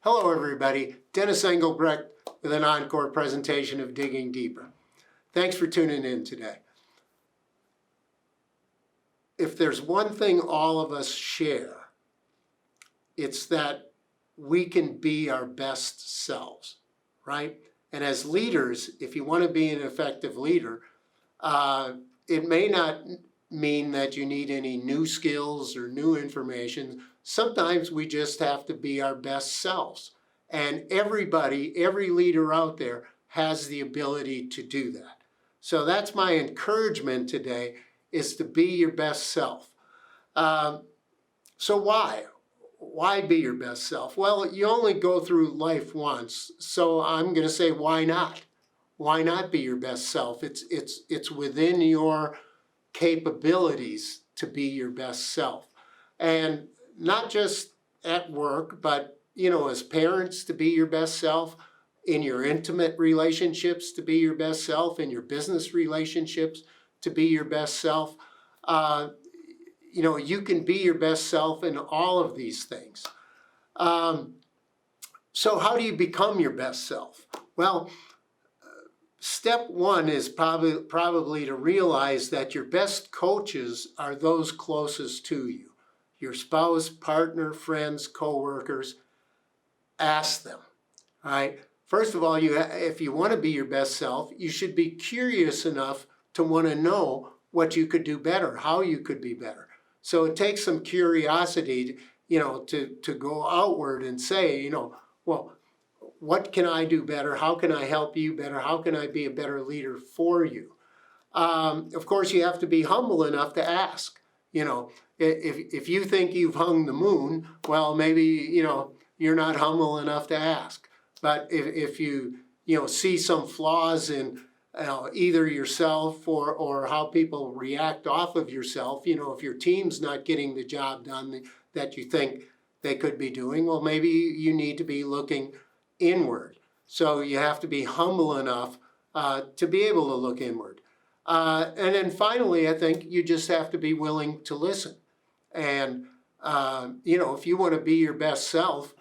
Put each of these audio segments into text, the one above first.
Hello everybody, Dennis Engelbrecht with an encore presentation of Digging Deeper. Thanks for tuning in today. If there's one thing all of us share, it's that we can be our best selves, right? And as leaders, if you want to be an effective leader, it may not mean that you need any new skills or new information. Sometimes we just have to be our best selves. And everybody, every leader out there has the ability to do that. So that's my encouragement today, is to be your best self. So why? Why be your best self? Well, you only go through life once, so I'm going to say, why not? Why not be your best self? It's within your capabilities to be your best self. And not just at work, but as parents, to be your best self, in your intimate relationships, to be your best self, in your business relationships, to be your best self. You can be your best self in all of these things. So how do you become your best self? Well, step one is probably to realize that your best coaches are those closest to you. Your spouse, partner, friends, co-workers. Ask them, all right? First of all, if you want to be your best self, you should be curious enough to want to know what you could do better, how you could be better. So it takes some curiosity, to go outward and say, well, what can I do better? How can I help you better? How can I be a better leader for you? Of course, you have to be humble enough to ask. If you think you've hung the moon, well, maybe, you're not humble enough to ask. But if you see some flaws in either yourself or how people react off of yourself, if your team's not getting the job done that you think they could be doing, well, maybe you need to be looking inward. So you have to be humble enough to be able to look inward. And then finally, I think you just have to be willing to listen. And, if you want to be your best self,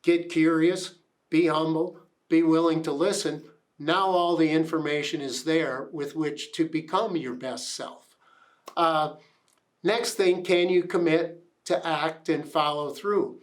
get curious, be humble, be willing to listen. Now all the information is there with which to become your best self. Next thing, can you commit to act and follow through?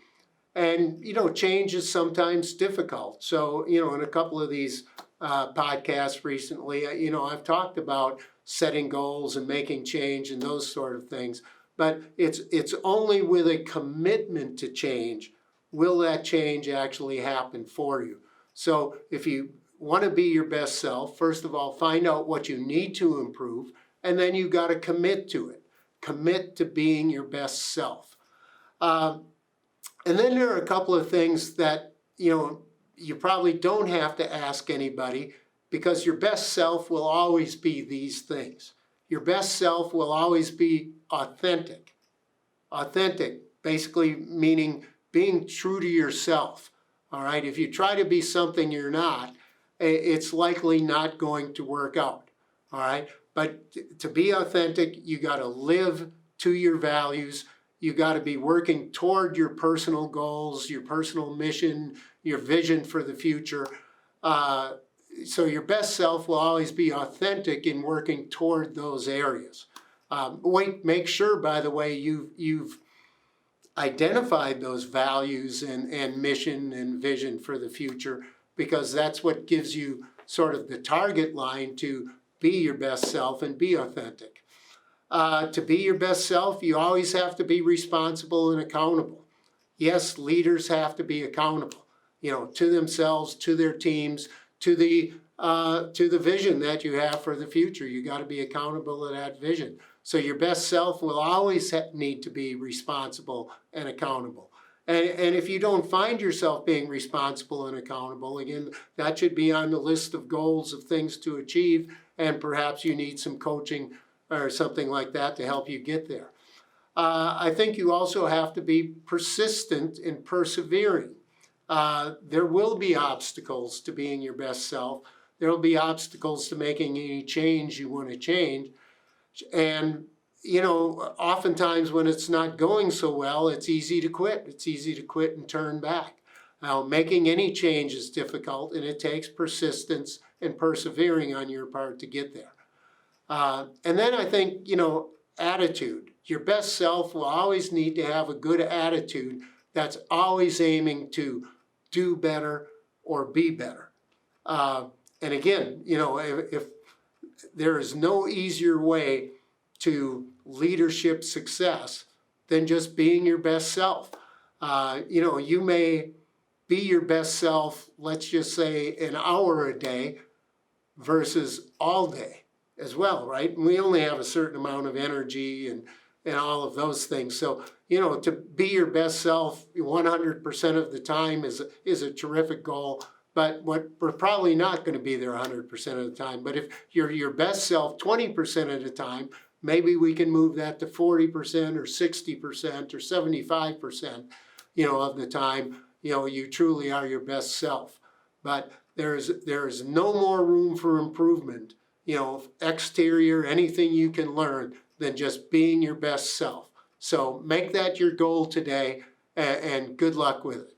And, change is sometimes difficult. So, in a couple of these podcasts recently, I've talked about setting goals and making change and those sort of things. But it's only with a commitment to change will that change actually happen for you. So if you want to be your best self, first of all, find out what you need to improve, and then you got to commit to it. Commit to being your best self. And then there are a couple of things that, you probably don't have to ask anybody, because your best self will always be these things. Your best self will always be authentic. Authentic, basically meaning being true to yourself. All right, if you try to be something you're not, it's likely not going to work out. All right, but to be authentic, you got to live to your values. You got to be working toward your personal goals, your personal mission, your vision for the future. So your best self will always be authentic in working toward those areas. Make sure, by the way, you've identified those values and mission and vision for the future, because that's what gives you sort of the target line to be your best self and be authentic. To be your best self, you always have to be responsible and accountable. Yes, leaders have to be accountable, to themselves, to their teams, to the vision that you have for the future. You got to be accountable to that vision. So your best self will always need to be responsible and accountable. And if you don't find yourself being responsible and accountable, again, that should be on the list of goals of things to achieve, and perhaps you need some coaching or something like that to help you get there. I think you also have to be persistent and persevering. There will be obstacles to being your best self. There will be obstacles to making any change you want to change. And, oftentimes when it's not going so well, it's easy to quit. It's easy to quit and turn back. Making any change is difficult, and it takes persistence and persevering on your part to get there. And then I think, attitude. Your best self will always need to have a good attitude that's always aiming to do better or be better. And again, if there is no easier way to leadership success than just being your best self. You may be your best self, let's just say an hour a day versus all day as well, right? And we only have a certain amount of energy and all of those things. So, to be your best self 100% of the time is a terrific goal. But we're probably not going to be there 100% of the time. But if you're your best self 20% of the time, maybe we can move that to 40% or 60% or 75%, of the time, you truly are your best self. But there's no more room for improvement, exterior, anything you can learn than just being your best self. So make that your goal today, and good luck with it.